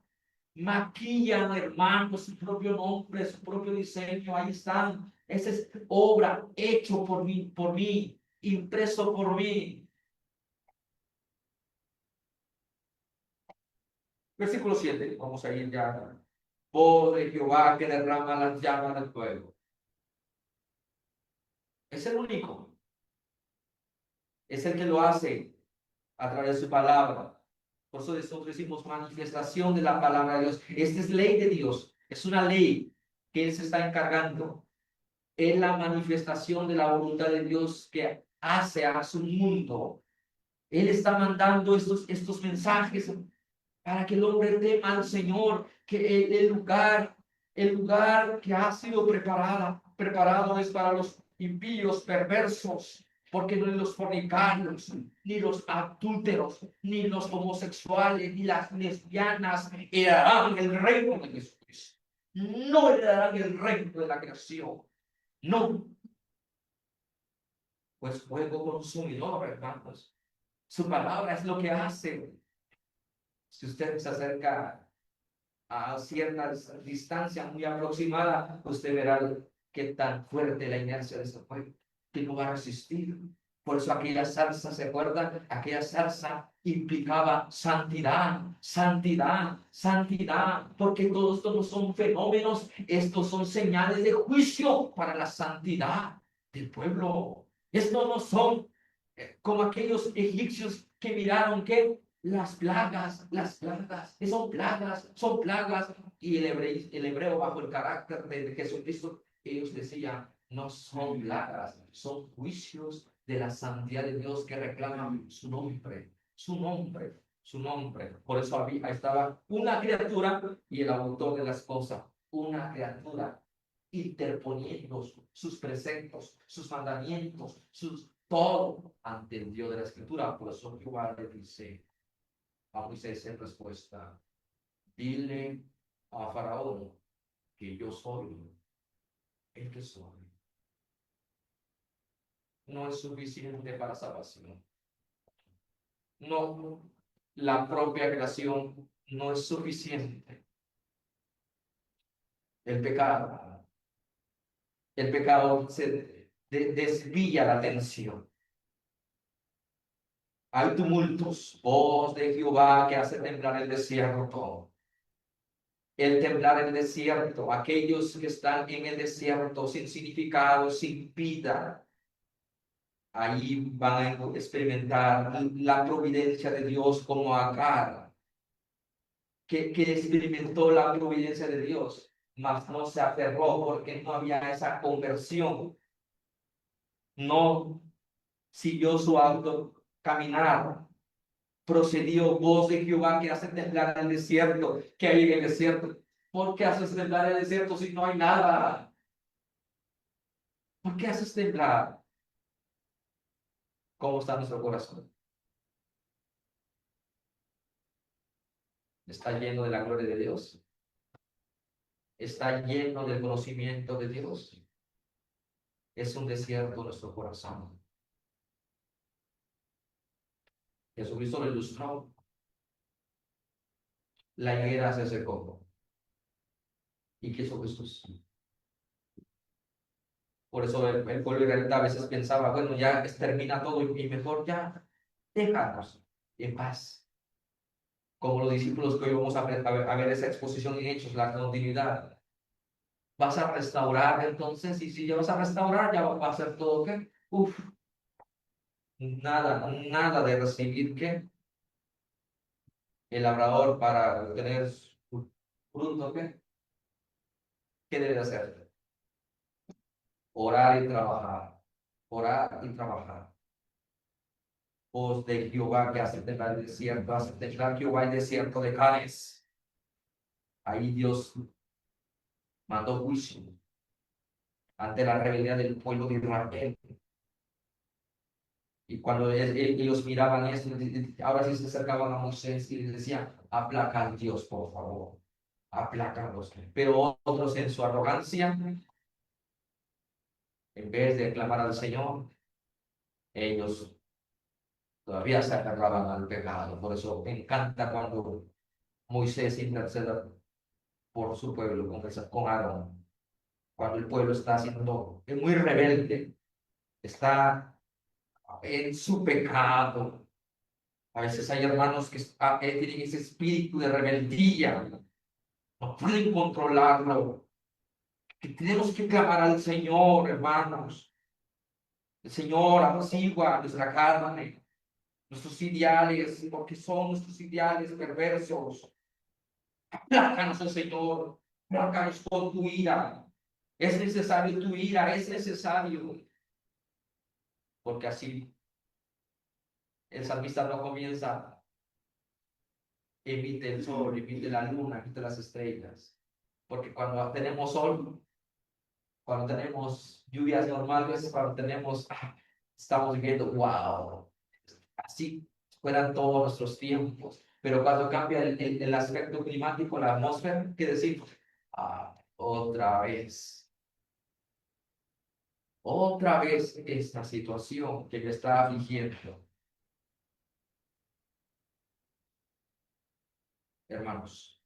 maquillan, hermanos, su propio nombre, su propio diseño, ahí están. Esa es obra hecho por mí, impreso por mí. Versículo 7, vamos a ir ya. Voz de Jehová que derrama las llamas del fuego. Es el único. Es el que lo hace a través de su palabra. Por eso nosotros decimos manifestación de la palabra de Dios. Esta es ley de Dios. Es una ley que Él se está encargando. Es la manifestación de la voluntad de Dios que hace a su mundo. Él está mandando estos mensajes para que el hombre tema al Señor, que el lugar que ha sido preparado preparado es para los impíos perversos, porque no los fornicarios, ni los adúlteros, ni los homosexuales, ni las lesbianas heredarán el reino de Jesucristo. No heredarán el reino de la creación. No. Pues fuego consumidor, hermanos. Su palabra es lo que hace. Si usted se acerca a cierta distancia muy aproximada, usted verá qué tan fuerte la inercia de este fuego, que no va a resistir. Por eso aquella zarza, ¿se acuerdan? Aquella zarza implicaba santidad, santidad, santidad, porque todos estos no son fenómenos, estos son señales de juicio para la santidad del pueblo. Estos no son como aquellos egipcios que miraron que las plagas, son plagas. Y el hebreo bajo el carácter de Jesucristo, ellos decían, no son plagas, son juicios de la santidad de Dios que reclaman su nombre, su nombre, su nombre. Por eso ahí estaba una criatura y el autor de las cosas, una criatura interponiendo sus preceptos, sus mandamientos, todo ante el Dios de la Escritura. Por eso Jehová le dice a Moisés en respuesta, dile a Faraón que yo soy el que soy. No es suficiente para salvación. No, la propia creación no es suficiente. El pecado, el pecado se desvía la atención. Hay tumultos, voz de Jehová que hace temblar el desierto. El temblar el desierto, aquellos que están en el desierto sin significado, sin vida, ahí van a experimentar la providencia de Dios como Agar, que experimentó la providencia de Dios, mas no se aferró porque no había esa conversión, no siguió su auto caminar. Procedió voz de Jehová que hace temblar el desierto. ¿Qué hay en el desierto? ¿Por qué haces temblar el desierto si no hay nada? ¿Por qué haces temblar? ¿Cómo está nuestro corazón? ¿Está lleno de la gloria de Dios? ¿Está lleno del conocimiento de Dios? Es un desierto nuestro corazón. Jesucristo lo ilustró. La higuera se secó. ¿Y qué hizo Jesús? Por eso el pueblo israelita a veces pensaba, bueno, ya termina todo y mejor ya déjanos en paz. Como los discípulos que hoy vamos a ver esa exposición en Hechos, la continuidad. ¿Vas a restaurar entonces? Y si ya vas a restaurar, ya va a ser todo ¿qué? Uf, nada de recibir ¿qué? El labrador para obtener su fruto ¿qué? ¿Qué debe hacer? Orar y trabajar. Orar y trabajar. Voz de Jehová que hace temblar el desierto, hace temblar Jehová el desierto de Cádiz. Ahí Dios mandó juicio ante la rebelión del pueblo de Israel. Y cuando ellos miraban esto, ahora sí se acercaban a Moisés y les decían, aplaca a Dios, por favor, aplácalos. Pero otros en su arrogancia, en vez de clamar al Señor, ellos todavía se aferraban al pecado. Por eso me encanta cuando Moisés intercede por su pueblo, con Aarón. Cuando el pueblo está siendo muy rebelde, está en su pecado. A veces hay hermanos que tienen ese espíritu de rebeldía, no pueden controlarlo. Que tenemos que clamar al Señor, hermanos. El Señor apacigua nuestra carne, nuestros ideales, porque son nuestros ideales perversos. Aplácanos, oh Señor, aplácanos con tu ira. Es necesario tu ira, es necesario. Porque así el salmista no comienza, emite el sol, emite la luna, emite las estrellas. Porque cuando tenemos sol, Cuando tenemos lluvias normales, cuando tenemos, estamos viviendo, wow, así fueran todos nuestros tiempos. Pero cuando cambia el aspecto climático, la atmósfera, ¿qué decimos? Otra vez esta situación que me está afligiendo. Hermanos,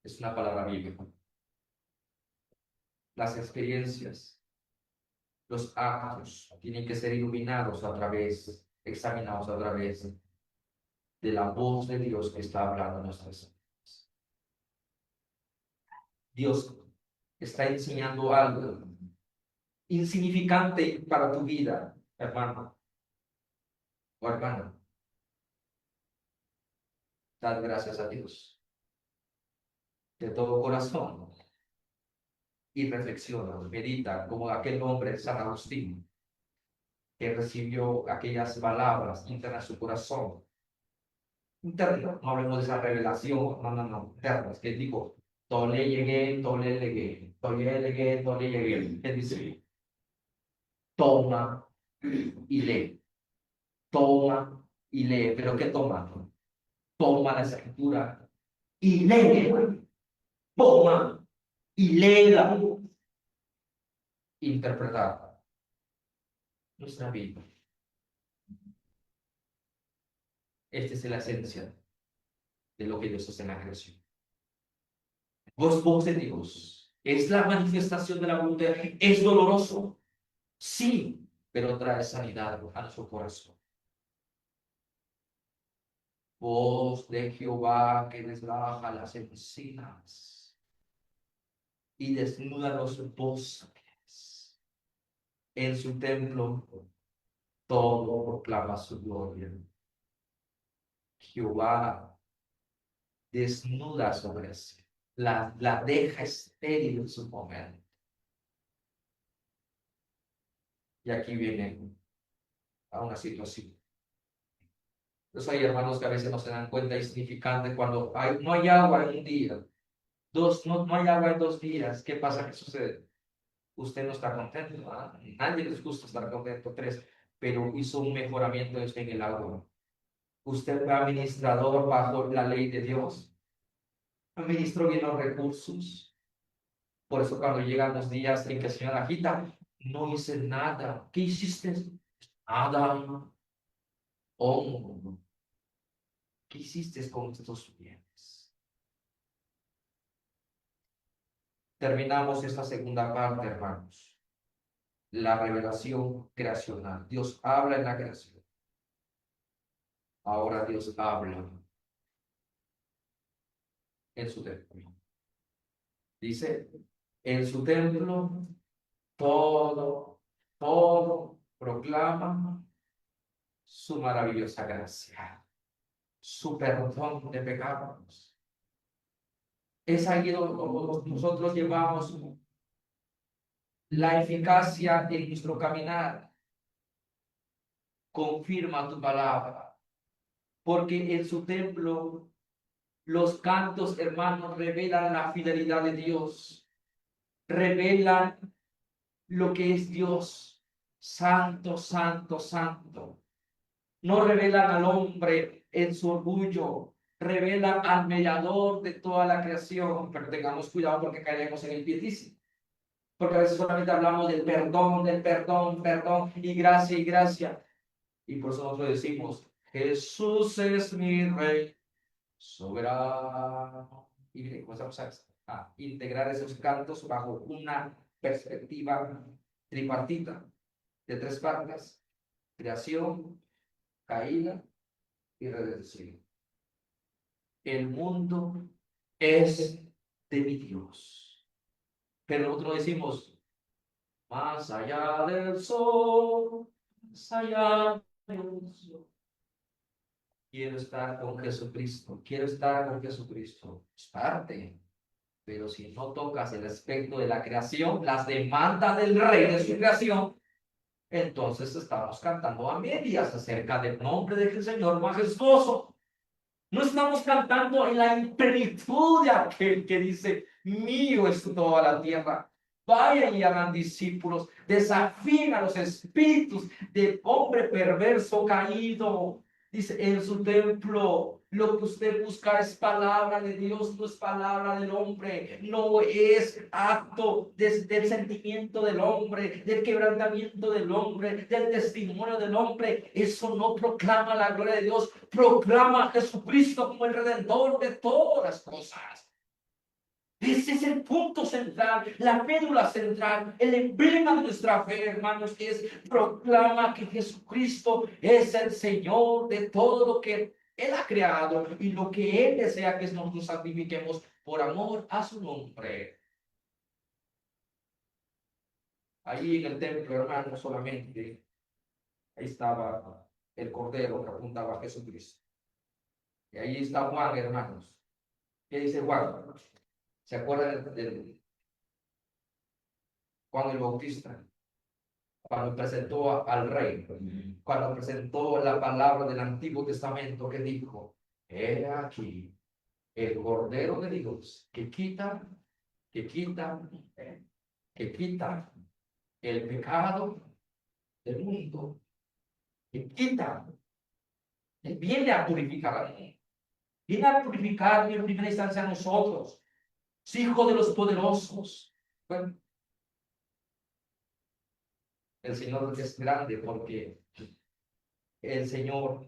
es una palabra bíblica. Las experiencias, los actos tienen que ser iluminados a través, examinados a través de la voz de Dios que está hablando en nuestras vidas. Dios está enseñando algo insignificante para tu vida, hermano o hermana. Dad gracias a Dios de todo corazón y reflexiona, medita como aquel hombre, San Agustín, que recibió aquellas palabras internas en su corazón. Interno, no hablemos de esa revelación, no, internas, que dijo, tole llegué, tole llegué, tole llegué, tole llegué. ¿Qué dice? Toma y lee, toma y lee. ¿Pero qué toma? Toma la escritura y lee, toma y léela. Interpretar nuestra vida. Esta es la esencia de lo que Dios hace en la creación. Voz de Dios. Es la manifestación de la voluntad. Es doloroso, sí, pero trae sanidad a nuestro corazón. Voz de Jehová que desbaja las encinas y desnuda los bosques. En su templo todo proclama su gloria. Jehová desnuda sobre sí, la deja estéril en su momento. Y aquí viene a una situación. Entonces hay hermanos que a veces no se dan cuenta insignificante cuando no hay agua en un día, no hay agua en 2 días. ¿Qué pasa? ¿Qué sucede? Usted no está contento, ¿verdad? Nadie les gusta estar contento. 3, pero hizo un mejoramiento en el agua. Usted fue administrador bajo la ley de Dios. Administró bien los recursos. Por eso cuando llegan los días en que el Señor agita, no hice nada. ¿Qué hiciste? Nada. Oh, ¿qué hiciste con estos bienes? Terminamos esta segunda parte, hermanos. La revelación creacional. Dios habla en la creación. Ahora Dios habla en su templo. Dice, en su templo todo proclama su maravillosa gracia, su perdón de pecados. Es ahí donde nosotros llevamos la eficacia de nuestro caminar. Confirma tu palabra, porque en su templo los cantos, hermanos, revelan la fidelidad de Dios, revelan lo que es Dios, santo, santo, santo. No revelan al hombre en su orgullo, revelan al mediador de toda la creación, pero tengamos cuidado porque caeremos en el pietismo. Porque a veces solamente hablamos del perdón, perdón, y gracia. Y por eso nosotros decimos, Jesús es mi Rey soberano. Y mire, comenzamos a integrar esos cantos bajo una perspectiva tripartita, de 3 partes: creación, caída y redención. El mundo es de mi Dios. Pero nosotros decimos, más allá del sol, más allá del sol. Quiero estar con Jesucristo, quiero estar con Jesucristo. Es parte. Pero si no tocas el aspecto de la creación, las demandas del Rey de su creación, entonces estamos cantando a medias acerca del nombre del Señor majestuoso. No estamos cantando en la plenitud de aquel que dice, mío es toda la tierra. Vayan y hagan discípulos, desafíen a los espíritus de hombre perverso caído. Dice, en su templo, lo que usted busca es palabra de Dios, no es palabra del hombre, no es acto del sentimiento del hombre, del quebrantamiento del hombre, del testimonio del hombre. Eso no proclama la gloria de Dios, proclama a Jesucristo como el Redentor de todas las cosas. Ese es el punto central, la médula central, el emblema de nuestra fe, hermanos, que es proclama que Jesucristo es el Señor de todo lo que Él ha creado y lo que Él desea que nosotros santifiquemos por amor a su nombre. Ahí en el templo, hermanos, solamente ahí estaba el Cordero que apuntaba a Jesucristo. Y ahí está Juan, hermanos. ¿Qué dice Juan? ¿Se acuerdan de Juan el Bautista? Cuando presentó al rey, cuando presentó la palabra del Antiguo Testamento, que dijo, he aquí el Cordero de Dios que quita el pecado del mundo, que quita, Él viene a purificar al mundo, viene a purificar en primera instancia a nosotros, hijos de los poderosos. Bueno, el Señor es grande porque el Señor,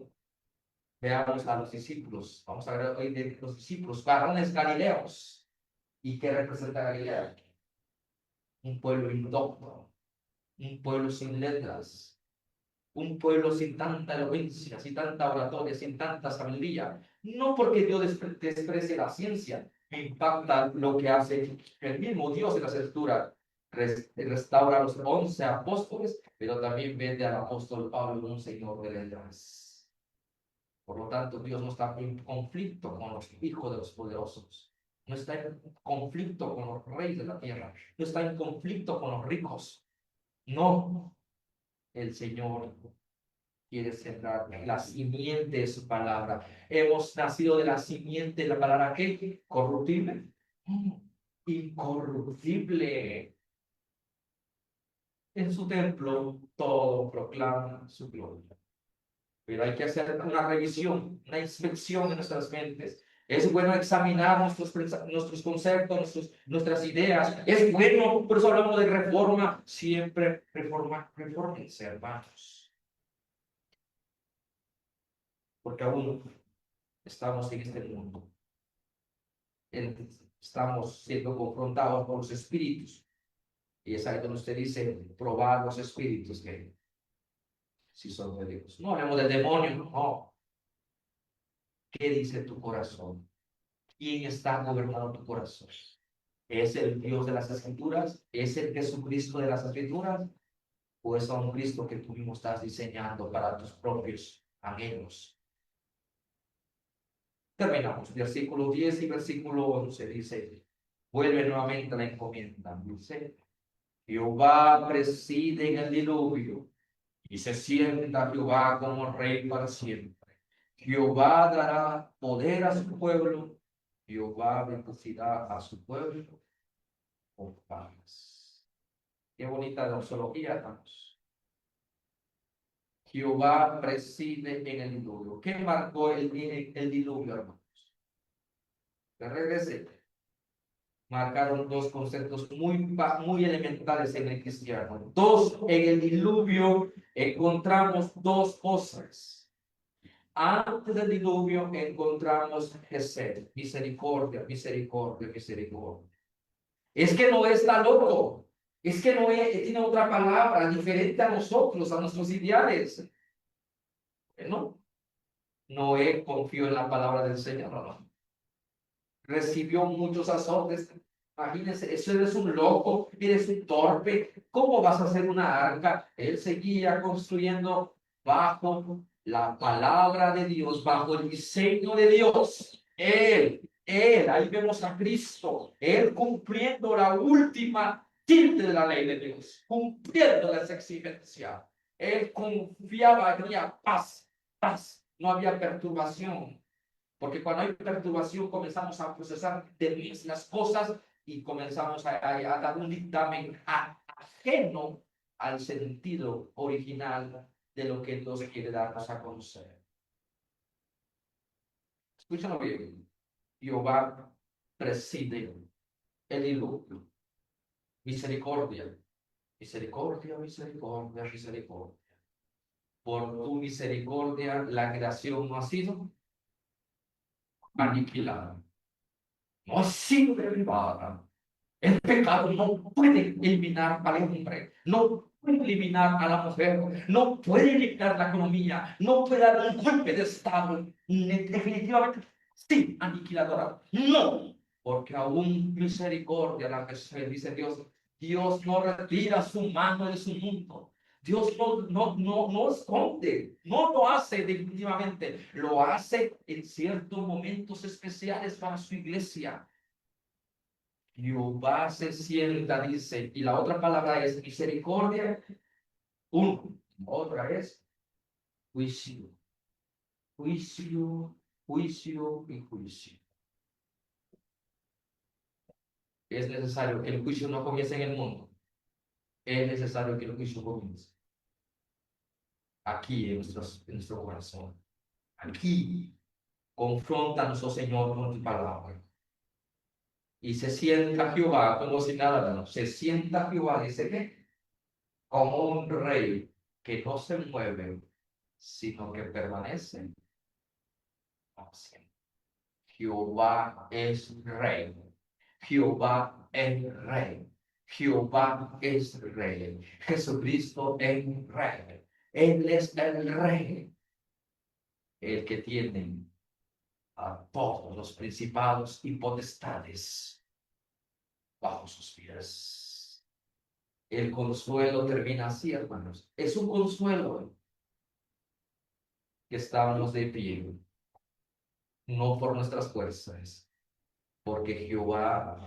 veamos a los discípulos, vamos a ver hoy de los discípulos, varones galileos. ¿Y qué representa Galilea? Un pueblo indocto, un pueblo sin letras, un pueblo sin tanta elocuencia, sin tanta oratoria, sin tanta sabiduría. No porque Dios desprecie la ciencia, me impacta lo que hace el mismo Dios en las Escrituras. Restaura a los 11 apóstoles, pero también vende al apóstol Pablo un señor de letras. Por lo tanto, Dios no está en conflicto con los hijos de los poderosos. No está en conflicto con los reyes de la tierra. No está en conflicto con los ricos. No. El Señor quiere sembrar la simiente de su palabra. Hemos nacido de la simiente de la palabra, ¿qué? ¿Corruptible? Incorruptible. En su templo todo proclama su gloria. Pero hay que hacer una revisión, una inspección de nuestras mentes. Es bueno examinar nuestros conceptos, nuestras ideas. Es bueno, por eso hablamos de reforma. Siempre refórmense, hermanos. Porque aún estamos en este mundo. Estamos siendo confrontados por los espíritus. Y es ahí donde usted dice, probar los espíritus que si son de Dios. No hablemos del demonio, no. ¿Qué dice tu corazón? ¿Quién está gobernando tu corazón? ¿Es el Dios de las Escrituras? ¿Es el Jesucristo de las Escrituras? ¿O es a un Cristo que tú mismo estás diseñando para tus propios anhelos? Terminamos. Versículo 10 y versículo 11 dice, vuelve nuevamente a la encomienda. Dice, Jehová preside en el diluvio y se sienta Jehová como rey para siempre. Jehová dará poder a su pueblo. Jehová bendecirá a su pueblo con paz. Qué bonita doxología, hermanos. Jehová preside en el diluvio. ¿Qué marcó el diluvio, hermanos? Que regrese. Marcaron dos conceptos muy elementales en el cristiano. En el diluvio encontramos dos cosas. Antes del diluvio encontramos Gesed, misericordia, misericordia, misericordia. Es que Noé está loco. Es que Noé tiene otra palabra diferente a nosotros, a nuestros ideales. Bueno, Noé confió en la palabra del Señor, ¿no? Recibió muchos azotes. Imagínense, eso eres un loco, eres un torpe. ¿Cómo vas a hacer una arca? Él seguía construyendo bajo la palabra de Dios, bajo el diseño de Dios. Ahí vemos a Cristo, Él cumpliendo la última tilde de la ley de Dios, cumpliendo las exigencias. Él confiaba, había paz, no había perturbación. Porque cuando hay perturbación comenzamos a procesar de las cosas y comenzamos a dar un dictamen ajeno al sentido original de lo que Dios quiere darnos a conocer. Escúchalo bien. Jehová preside el diluvio. Misericordia, misericordia, misericordia, misericordia. Por tu misericordia la creación no ha sido aniquilada, no ha sido derribada. El pecado no puede eliminar al hombre, no puede eliminar a la mujer, no puede eliminar la economía, no puede dar un golpe de estado. Definitivamente, sí, aniquiladora. No, porque aún misericordia la que dice Dios. Dios no retira su mano de su mundo. Dios no esconde, no lo hace definitivamente, lo hace en ciertos momentos especiales para su iglesia. Jehová se sienta, dice, y la otra palabra es misericordia. Uno, otra es juicio, juicio, juicio y juicio. Es necesario que el juicio no comience en el mundo. Es necesario que el juicio comience aquí en nuestro corazón. Aquí confronta oh Señor con tu palabra. Y se sienta Jehová como si nada, no. Se sienta Jehová, dice que como un rey que no se mueve, sino que permanece para siempre. Jehová es rey. Jehová es rey. Jehová es rey. Jesucristo es rey. Él es el rey. El que tiene a todos los principados y potestades bajo sus pies. El consuelo termina así, hermanos. Es un consuelo que estábamos de pie, no por nuestras fuerzas, porque Jehová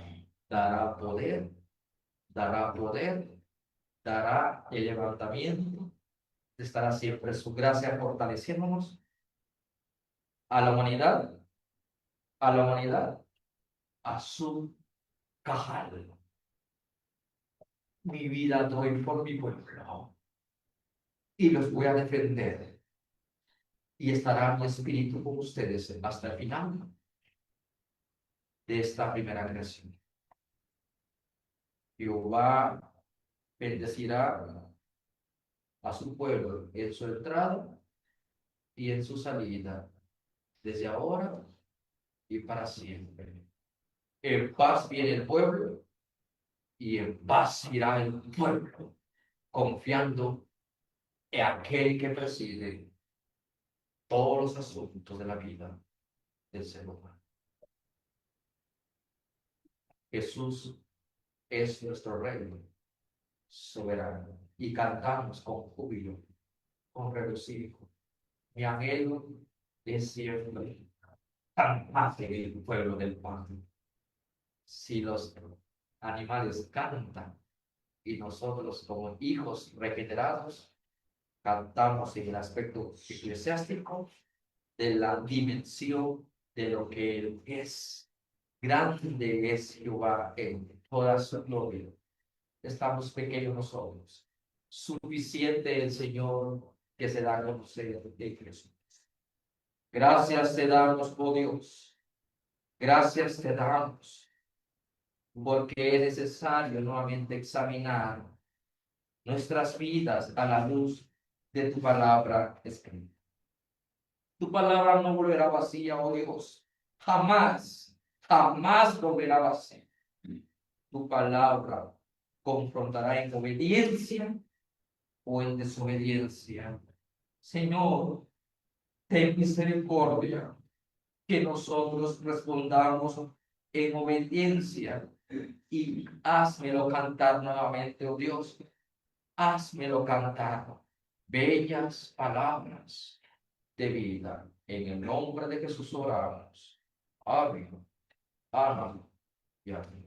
dará poder, dará poder, dará el levantamiento, estará siempre su gracia fortaleciéndonos a la humanidad, a la humanidad, a su cajal. Mi vida doy por mi pueblo y los voy a defender. Y estará mi espíritu con ustedes hasta el final de esta primera creación. Jehová bendecirá a su pueblo en su entrada y en su salida, desde ahora y para siempre. En paz viene el pueblo y en paz irá el pueblo, confiando en aquel que preside todos los asuntos de la vida del ser humano. Jesús es nuestro Rey soberano y cantamos con júbilo, con regocijo. Mi anhelo es siempre cantar en el pueblo del Padre. Si los animales cantan y nosotros como hijos regenerados cantamos en el aspecto eclesiástico de la dimensión de lo que Él es. Grande es Jehová en toda su gloria. Estamos pequeños nosotros. Suficiente el Señor que se da a conocer en Jesús. Gracias te damos, oh Dios. Gracias te damos, porque es necesario nuevamente examinar nuestras vidas a la luz de tu palabra escrita. Tu palabra no volverá vacía, oh Dios. Jamás, jamás volverá vacía. Tu palabra confrontará en obediencia o en desobediencia. Señor, ten misericordia, que nosotros respondamos en obediencia y házmelo cantar nuevamente, oh Dios, házmelo cantar bellas palabras de vida. En el nombre de Jesús oramos. Amén. Amén. Y amén.